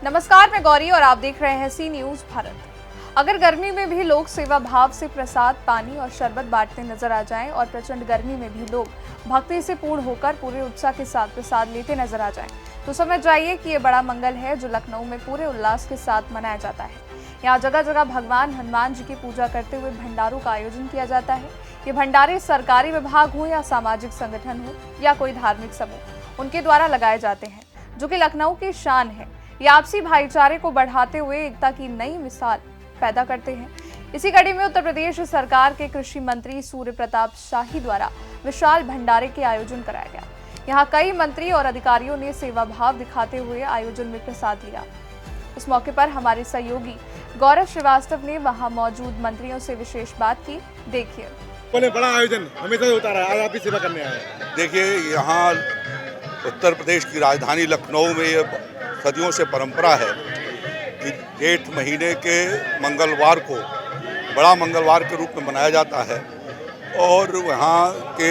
नमस्कार, मैं गौरी और आप देख रहे हैं सी न्यूज भारत। अगर गर्मी में भी लोग सेवा भाव से प्रसाद, पानी और शरबत बांटते नजर आ जाएं और प्रचंड गर्मी में भी लोग भक्ति से पूर्ण होकर पूरे उत्साह के साथ प्रसाद लेते नजर आ जाएं, तो समझ जाइए कि ये बड़ा मंगल है जो लखनऊ में पूरे उल्लास के साथ मनाया जाता है। यहाँ जगह जगह भगवान हनुमान जी की पूजा करते हुए भंडारों का आयोजन किया जाता है। ये भंडारे सरकारी विभाग हो या सामाजिक संगठन हो या कोई धार्मिक समूह, उनके द्वारा लगाए जाते हैं, जो कि लखनऊ की शान है। ये आपसी भाईचारे को बढ़ाते हुए एकता की नई मिसाल पैदा करते हैं। इसी कड़ी में उत्तर प्रदेश सरकार के कृषि मंत्री सूर्य प्रताप शाही द्वारा विशाल भंडारे के आयोजन कराया गया। यहाँ कई मंत्री और अधिकारियों ने सेवा भाव दिखाते हुए आयोजन में प्रसाद लिया। इस मौके पर हमारे सहयोगी गौरव श्रीवास्तव ने वहां मौजूद मंत्रियों से विशेष बात की। देखिए। बड़ा आयोजन हमेशा होता रहा है, आज आप भी सेवा करने आए। देखिए, यहाँ उत्तर प्रदेश की राजधानी लखनऊ में ये सदियों से परंपरा है कि जेठ महीने के मंगलवार को बड़ा मंगलवार के रूप में मनाया जाता है और वहाँ के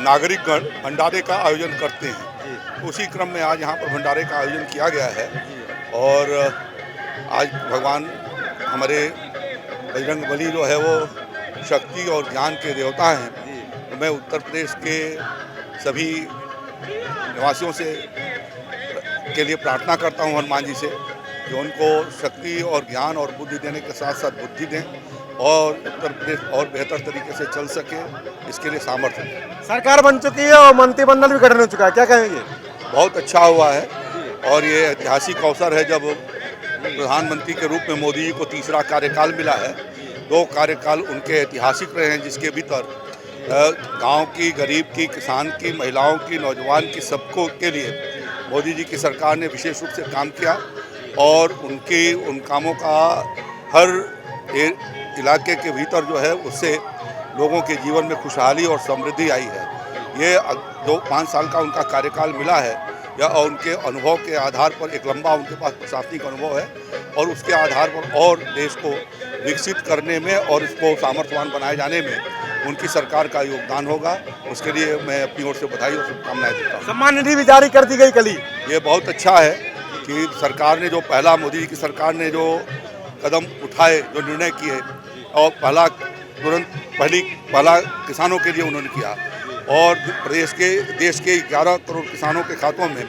नागरिकगण भंडारे का आयोजन करते हैं। उसी क्रम में आज यहाँ पर भंडारे का आयोजन किया गया है और आज भगवान हमारे बजरंगबली जो है वो शक्ति और ज्ञान के देवता हैं। तो मैं उत्तर प्रदेश के सभी निवासियों से के लिए प्रार्थना करता हूं हनुमान जी से कि उनको शक्ति और ज्ञान और बुद्धि देने के साथ साथ बुद्धि दें और उत्तर प्रदेश और बेहतर तरीके से चल सके, इसके लिए सामर्थ्य दें। सरकार बन चुकी है और मंत्रिमंडल भी गठन हो चुका है, क्या कहेंगे? बहुत अच्छा हुआ है और ये ऐतिहासिक अवसर है जब प्रधानमंत्री के रूप में मोदी जी को तीसरा कार्यकाल मिला है। 2 कार्यकाल उनके ऐतिहासिक रहे हैं, जिसके भीतर गांव की, गरीब की, किसान की, महिलाओं की, नौजवान की, सबको के लिए मोदी जी की सरकार ने विशेष रूप से काम किया और उन कामों का हर इलाके के भीतर जो है उससे लोगों के जीवन में खुशहाली और समृद्धि आई है। ये 2-5 साल का उनका कार्यकाल मिला है या उनके अनुभव के आधार पर एक लंबा उनके पास प्रशासनिक अनुभव है और उसके आधार पर और देश को विकसित करने में और इसको सामर्थ्यवान बनाए जाने में उनकी सरकार का योगदान होगा। उसके लिए मैं अपनी ओर से बधाई और शुभकामनाएं देता हूँ। सम्मान निधि भी जारी कर दी गई कल ही। ये बहुत अच्छा है कि सरकार ने जो पहला मोदी जी की सरकार ने जो कदम उठाए, जो निर्णय किए और पहला किसानों के लिए उन्होंने किया और देश के 11 करोड़ किसानों के खातों में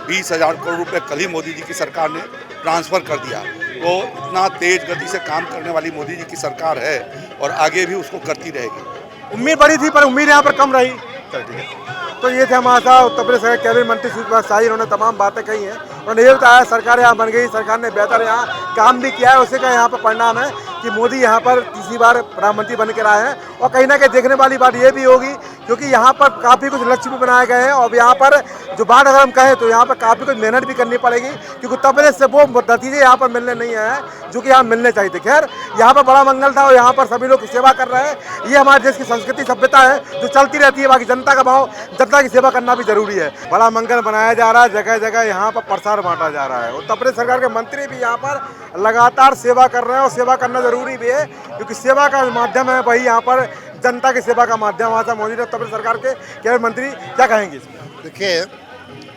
20,000 करोड़ रुपए कल ही मोदी जी की सरकार ने ट्रांसफ़र कर दिया। तो इतना तेज गति से काम करने वाली मोदी जी की सरकार है और आगे भी उसको करती रहेगी। उम्मीद बड़ी थी पर उम्मीद यहाँ पर कम रही। चल ठीक है। तो ये थे हमारे साथ उत्तर प्रदेश के कैबिनेट मंत्री सूर्य प्रताप शाही। उन्होंने तमाम बातें कही हैं। उन्होंने ये बताया सरकार यहाँ बन गई, सरकार ने बेहतर यहाँ काम भी किया है। उसी का यहाँ पर परिणाम है कि मोदी यहाँ पर तीसरी बार प्रधानमंत्री बन कर आए हैं। और कहीं ना कहीं देखने वाली बात ये भी होगी क्योंकि यहाँ पर काफ़ी कुछ लक्ष्य भी बनाए गए हैं और यहाँ पर जो बात अगर हम कहें तो यहाँ पर काफ़ी कुछ मेहनत भी करनी पड़ेगी क्योंकि उत्तर प्रदेश से वो नतीजे यहाँ पर मिलने नहीं आए हैं जो कि यहाँ मिलने चाहिए थे। खैर, यहाँ पर बड़ा मंगल था और यहाँ पर सभी लोग सेवा कर रहे हैं। ये हमारे देश की संस्कृति सभ्यता है जो चलती रहती है। बाकी जनता का भाव, जनता की सेवा करना भी जरूरी है। बड़ा मंगल बनाया जा रहा है, जगह जगह यहाँ पर प्रसाद बांटा जा रहा है। उत्तर प्रदेश सरकार के मंत्री भी यहाँ पर लगातार सेवा कर रहे हैं और सेवा करना जरूरी भी है क्योंकि सेवा का माध्यम है वही यहाँ पर जनता की सेवा का माध्यम। वहाँ से मौजूद है उत्तर प्रदेश सरकार के कैबिनेट मंत्री, क्या कहेंगे? देखिए,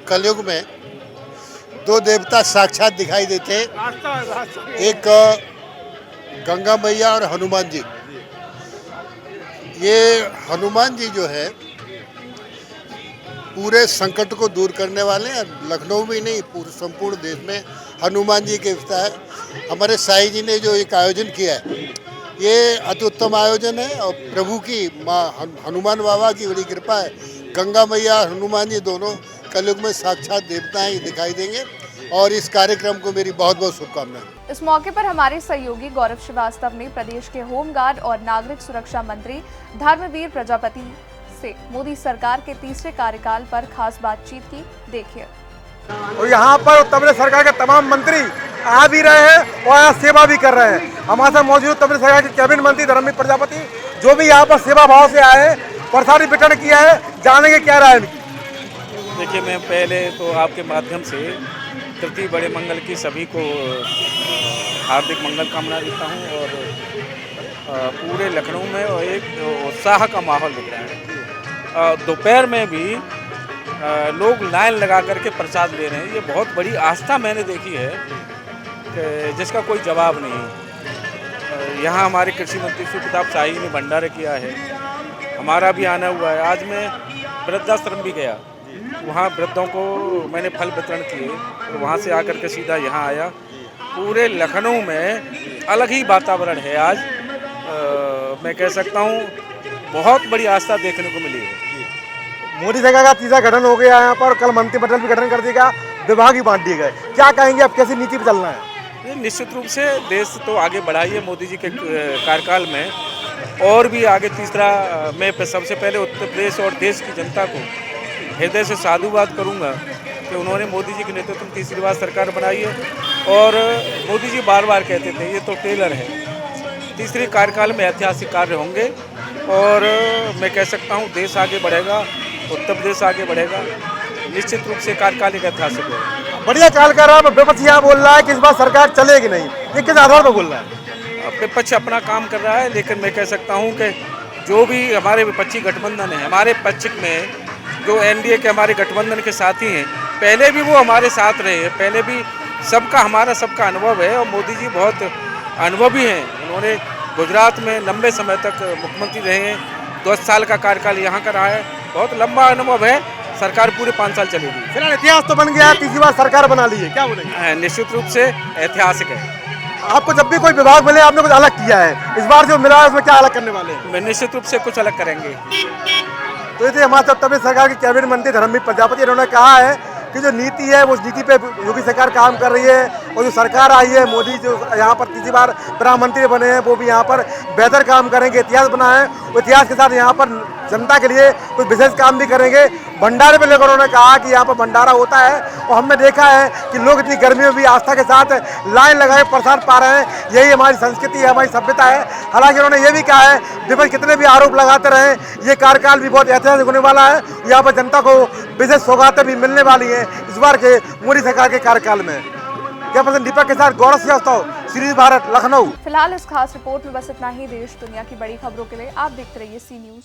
कलयुग में 2 देवता साक्षात दिखाई देते हैं, एक गंगा मैया और हनुमान जी। ये हनुमान जी जो है पूरे संकट को दूर करने वाले हैं। लखनऊ में ही नहीं, पूरे संपूर्ण देश में हनुमान जी के है। हमारे साईं जी ने जो एक आयोजन किया है, ये अति उत्तम आयोजन है और प्रभु की माँ हनुमान बाबा की बड़ी कृपा है। गंगा मैया, हनुमान जी दोनों कलयुग में साक्षात देवताएं दिखाई देंगे और इस कार्यक्रम को मेरी बहुत बहुत शुभकामनाएं। इस मौके पर हमारे सहयोगी गौरव श्रीवास्तव ने प्रदेश के होमगार्ड और नागरिक सुरक्षा मंत्री धर्मवीर प्रजापति से मोदी सरकार के तीसरे कार्यकाल पर खास बातचीत की। देखिए। और यहाँ पर उत्तर प्रदेश सरकार के तमाम मंत्री आ भी रहे हैं और यहाँ सेवा भी कर रहे हैं। हमारे साथ मौजूद उत्तर प्रदेश सरकार के कैबिनेट मंत्री धर्मवीर प्रजापति जो भी यहाँ पर सेवा भाव से आए हैं, प्रसाद वितरण किया है, जानेंगे क्या राय इनकी। देखिए, मैं पहले तो आपके माध्यम से तृतीय बड़े मंगल की सभी को हार्दिक मंगल कामना देता हूँ और पूरे लखनऊ में एक उत्साह का माहौल दिख रहा है। दोपहर में भी लोग लाइन लगा करके प्रसाद ले रहे हैं। ये बहुत बड़ी आस्था मैंने देखी है कि जिसका कोई जवाब नहीं। यहाँ हमारे कृषि मंत्री श्री प्रताप शाही ने भंडारा किया है, हमारा भी आना हुआ है। आज मैं वृद्धाश्रम भी गया, वहाँ वृद्धों को मैंने फल वितरण किए और वहाँ से आकर के सीधा यहाँ आया। पूरे लखनऊ में अलग ही वातावरण है आज। मैं कह सकता हूँ बहुत बड़ी आस्था देखने को मिली है। मोदी सरकार का तीसरा गठन हो गया यहाँ पर, कल मंत्रिमंडल भी गठन कर दिया गया, विभाग भी बांट दिए गए। क्या कहेंगे अब, कैसी नीति पर चलना है? ये निश्चित रूप से देश तो आगे बढ़ा ही है मोदी जी के कार्यकाल में, और भी आगे तीसरा। मैं सबसे पहले उत्तर प्रदेश और देश की जनता को हृदय से साधुवाद करूंगा कि उन्होंने मोदी जी के नेतृत्व में तीसरी बार सरकार बनाई है। और मोदी जी बार बार कहते थे ये तो टेलर है, तीसरे कार्यकाल में ऐतिहासिक कार्य होंगे और मैं कह सकता हूँ देश आगे बढ़ेगा, उत्तर प्रदेश आगे बढ़ेगा। निश्चित रूप से कार्यकाल एक ऐतिहासिक है। बढ़िया काल कर रहा है, विपक्ष यहाँ बोल रहा है कि इस बार सरकार चलेगी नहीं, ये किस आधार पर बोल रहा है? विपक्ष अपना काम कर रहा है, लेकिन मैं कह सकता हूँ कि जो भी हमारे विपक्षी गठबंधन है, हमारे पक्ष में जो एनडीए के हमारे गठबंधन के साथी हैं, पहले भी वो हमारे साथ रहे हैं, पहले भी हमारा सबका अनुभव है और मोदी जी बहुत अनुभवी हैं। उन्होंने गुजरात में लंबे समय तक मुख्यमंत्री रहे हैं, 10 साल का कार्यकाल यहाँ का रहा है, बहुत लंबा अनुभव है। सरकार पूरे 5 साल चलेगी। फिलहाल इतिहास तो बन गया, तीसरी बार सरकार बना ली है, क्या बोलेंगे? निश्चित रूप से ऐतिहासिक है। आपको जब भी कोई विभाग मिले आपने कुछ अलग किया है, इस बार जो मिला है उसमें क्या अलग करने वाले हैं? मैं निश्चित रूप से कुछ अलग करेंगे। तो ये थे हमारे उत्तर प्रदेश सरकार के कैबिनेट मंत्री धर्मवीर प्रजापति। इन्होंने कहा है कि जो नीति है वो नीति पे योगी सरकार काम कर रही है, और जो सरकार आई है, मोदी जो यहाँ पर तीसरी बार प्रधानमंत्री बने हैं, वो भी यहाँ पर बेहतर काम करेंगे, इतिहास बना है। वो इतिहास के साथ यहाँ पर जनता के लिए कुछ विशेष काम भी करेंगे। भंडारे पे लेकर उन्होंने कहा कि यहाँ पर भंडारा होता है और हमने देखा है कि लोग इतनी गर्मी में भी आस्था के साथ लाइन लगाए प्रसाद पा रहे हैं। यही हमारी संस्कृति है, हमारी सभ्यता है। हालांकि उन्होंने ये भी कहा है विपक्ष कितने भी आरोप लगाते रहे, ये कार्यकाल भी बहुत ऐतिहासिक होने वाला है। यहाँ पर जनता को विशेष सौगातें भी मिलने वाली हैं इस बार के मोदी सरकार के कार्यकाल में। क्या पसंद दीपक के साथ गौरव श्रीवास्तव, सीरीज भारत, लखनऊ। फिलहाल इस खास रिपोर्ट में बस इतना ही। देश दुनिया की बड़ी खबरों के लिए आप देखते रहिए सी न्यूज़।